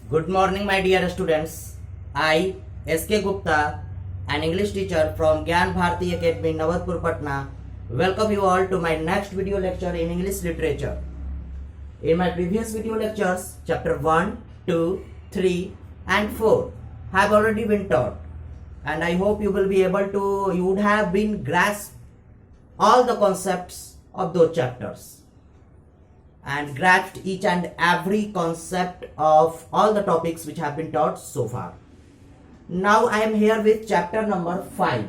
Good morning, my dear students. I, S.K. Gupta, an English teacher from Gyan Bharati Academy, Navatpur, Patna, welcome you all to my next video lecture in English literature. In my previous video lectures, chapter 1, 2, 3 and 4 have already been taught, and I hope you would have been grasped all the concepts of those chapters and grasped each and every concept of all the topics which have been taught so far. Now I am here with chapter number 5,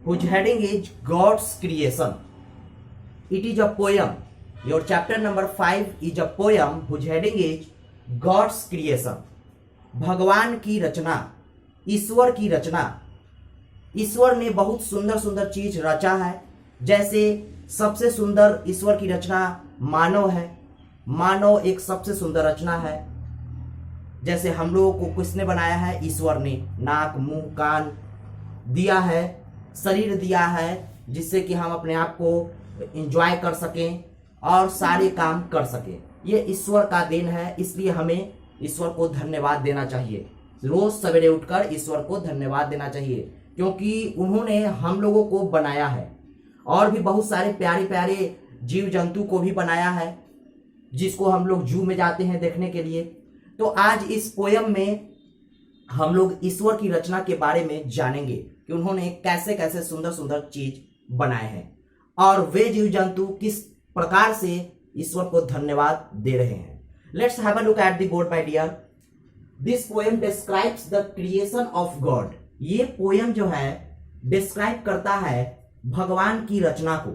whose heading is God's Creation. It is a poem. Your chapter number 5 is a poem whose heading is God's Creation. भगवान की रचना, ईश्वर की रचना. ईश्वर ने बहुत सुंदर सुंदर चीज रचा है. जैसे सबसे सुंदर ईश्वर की रचना मानव है. मानव एक सबसे सुंदर रचना है. जैसे हम लोगों को किसने बनाया है? ईश्वर ने. नाक, मुंह, कान दिया है, शरीर दिया है, जिससे कि हम अपने आप को एंजॉय कर सकें और सारे काम कर सकें. ये ईश्वर का देन है, इसलिए हमें ईश्वर को धन्यवाद देना चाहिए. रोज सवेरे उठकर ईश्वर को धन्यवाद देना चाहिए, क्योंकि उन्होंने हम लोगों को बनाया है और भी बहुत सारे प्यारे प्यारे जीव जंतु को भी बनाया है, जिसको हम लोग जू में जाते हैं देखने के लिए. तो आज इस पोयम में हम लोग ईश्वर की रचना के बारे में जानेंगे कि उन्होंने कैसे कैसे सुंदर सुंदर चीज बनाए हैं और वे जीव जंतु किस प्रकार से ईश्वर को धन्यवाद दे रहे हैं. Let's have a look at the board, my dear. This poem describes the creation of God. ये पोयम जो है डिस्क्राइब करता है भगवान की रचना को.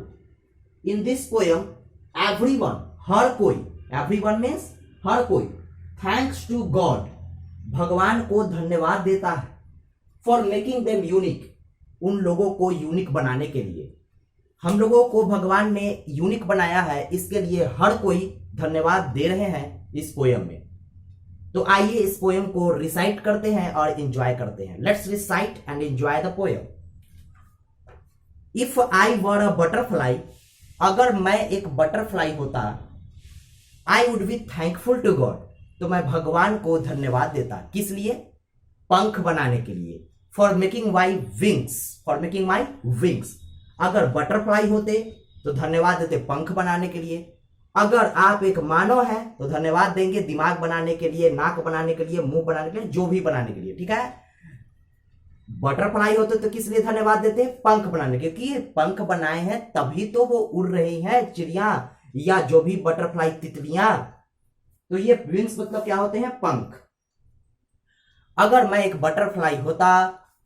इन दिस पोयम एवरीवन, हर कोई, एवरीवन मीन्स हर कोई, थैंक्स टू गॉड, भगवान को धन्यवाद देता है फॉर मेकिंग देम यूनिक, उन लोगों को यूनिक बनाने के लिए. हम लोगों को भगवान ने यूनिक बनाया है, इसके लिए हर कोई धन्यवाद दे रहे हैं इस पोयम में. तो आइए इस पोयम को रिसाइट करते हैं और एंजॉय करते हैं. Let's recite and enjoy the poem. If I were a butterfly, अगर मैं एक बटरफ्लाई होता, I would be thankful to God, तो मैं भगवान को धन्यवाद देता. किस लिए? पंख बनाने के लिए. For making my wings, for making my wings. अगर बटरफ्लाई होते तो धन्यवाद देते पंख बनाने के लिए. अगर आप एक मानव है तो धन्यवाद देंगे दिमाग बनाने के लिए, नाक बनाने के लिए, मुंह बनाने के लिए, जो भी बनाने के लिए. ठीक है. बटरफ्लाई होते तो किस लिए धन्यवाद देते? पंख बनाने के, क्योंकि पंख बनाए हैं तभी तो वो उड़ रही हैं चिड़िया या जो भी बटरफ्लाई, तितलियां. तो ये विंग्स मतलब क्या होते हैं? पंख. अगर मैं एक बटरफ्लाई होता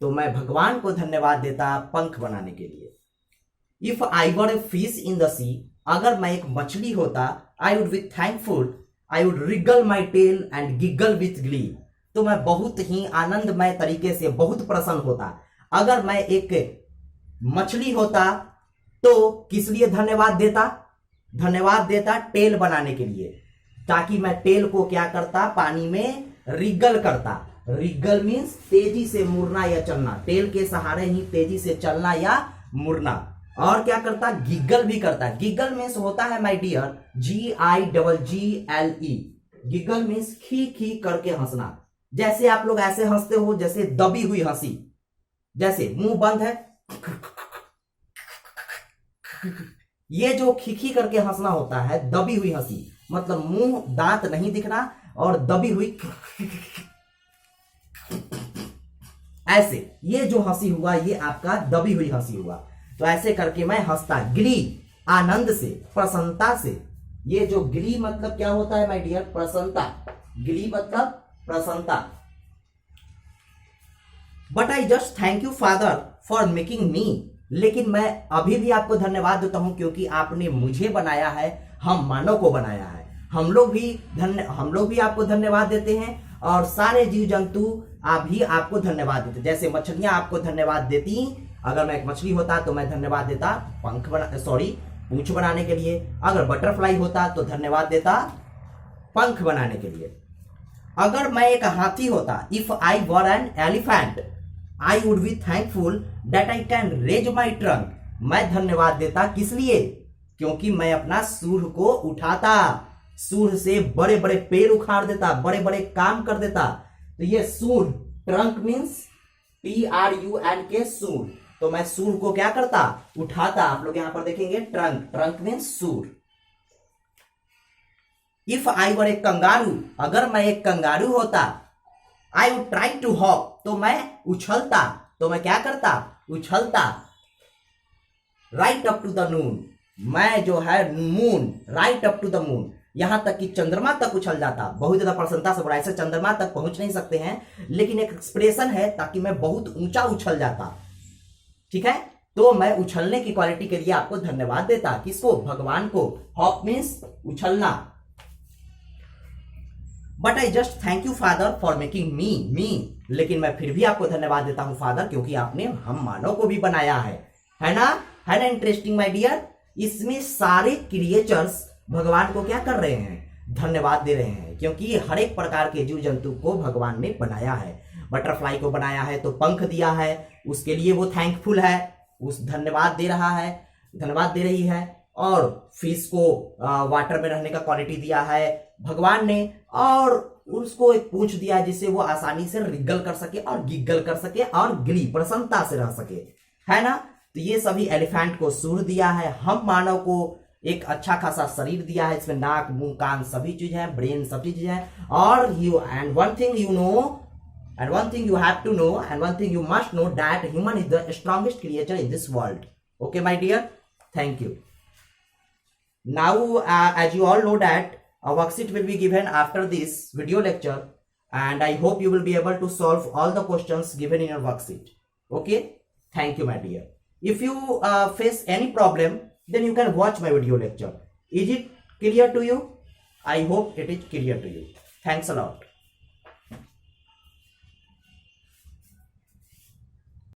तो मैं भगवान को धन्यवाद देता पंख बनाने के लिए. If I were a fish in the sea, अगर मैं एक मछली होता, I would be thankful, I would wiggle my tail and giggle with glee, तो मैं बहुत ही आनंदमय तरीके से बहुत प्रसन्न होता. अगर मैं एक मछली होता तो किस लिए धन्यवाद देता? धन्यवाद देता टेल बनाने के लिए, ताकि मैं टेल को क्या करता? पानी में रिगल करता. रिगल मीन्स तेजी से मुड़ना या चलना, टेल के सहारे ही तेजी से चलना या मुड़ना. और क्या करता? गिगल भी करता. गिगल मीन्स होता है my dear GIGGLE. Giggle means खी खी करके हंसना. जैसे आप लोग ऐसे हंसते हो जैसे दबी हुई हंसी, जैसे मुंह बंद है, ये जो खीखी करके हंसना होता है, दबी हुई हंसी, मतलब मुंह, दांत नहीं दिखना और दबी हुई ऐसे, ये जो हंसी हुआ ये आपका दबी हुई हंसी हुआ. तो ऐसे करके मैं हंसता. ग्ली, आनंद से, प्रसन्नता से. ये जो ग्ली मतलब क्या होता है माय डियर? प्रसन्नता. ग्ली मतलब प्रसन्नता. But I just thank you father for making me, लेकिन मैं अभी भी आपको धन्यवाद देता हूं क्योंकि आपने मुझे बनाया है, हम मानव को बनाया है. हम लोग भी आपको धन्यवाद देते हैं और सारे जीव जंतु भी आपको धन्यवाद देते. जैसे मछलियां आपको धन्यवाद देती. अगर मैं एक मछली होता तो मैं धन्यवाद देता पूंछ बनाने के लिए. अगर बटरफ्लाई होता तो धन्यवाद देता पंख बनाने के लिए. अगर मैं एक हाथी होता, if I were an elephant, I would be thankful that I can raise my trunk, मैं धन्यवाद देता. किस लिए? क्योंकि मैं अपना सूंड को उठाता. सूंड से बड़े बड़े पेड़ उखाड़ देता, बड़े बड़े काम कर देता। तो ये सूंड, ट्रंक मीन्स TRUNK, सूंड। तो मैं सूंड को क्या करता, उठाता। आप लोग यहां पर देखेंगे ट्रंक, ट्रंक मीन्स सूंड। If I were a kangaroo, अगर मैं एक कंगारू होता, I would try to hop, तो मैं उछलता। तो मैं क्या करता, उछलता। Right up to the moon, मैं जो है moon, right up to the moon, यहां तक कि चंद्रमा तक उछल जाता। बहुत ज्यादा प्रसन्नता से बोला, ऐसे चंद्रमा तक पहुंच नहीं सकते हैं, लेकिन एक एक्सप्रेशन है ताकि मैं बहुत ऊंचा उछल जाता। ठीक है, तो मैं उछलने की क्वालिटी के लिए आपको धन्यवाद देता। किसको, भगवान को। हॉप मीन्स उछलना। But I just thank you father for making me, लेकिन मैं फिर भी आपको धन्यवाद देता हूं फादर, क्योंकि आपने हम मानव को भी बनाया है ना। है ना इंटरेस्टिंग माय डियर। इसमें सारे क्रिएचर्स भगवान को क्या कर रहे हैं, धन्यवाद दे रहे हैं, क्योंकि हर एक प्रकार के जीव जंतु को भगवान ने बनाया है। बटरफ्लाई को बनाया है तो पंख दिया है, उसके लिए वो थैंकफुल है, उस धन्यवाद दे रहा है, धन्यवाद दे रही है। और फिश को वाटर में रहने का क्वालिटी दिया है भगवान ने, और उसको एक पूंछ दिया जिससे वो आसानी से रिगल कर सके और गिगल कर सके और गिली प्रसन्नता से रह सके, है ना। तो ये सभी एलिफेंट को सूंड दिया है, हम मानव को एक अच्छा खासा शरीर दिया है, इसमें नाक, मुंह, कान सभी चीज है, ब्रेन सभी चीज है। और you and one thing you know, and one thing you have to know, and one thing you must know, that human is the strongest creature in this world. Okay my dear, thank you. Now as you all know that a worksheet will be given after this video lecture, and I hope you will be able to solve all the questions given in your worksheet. Okay, thank you my dear. If you face any problem, then you can watch my video lecture. Is it clear to you? I hope it is clear to you. Thanks a lot.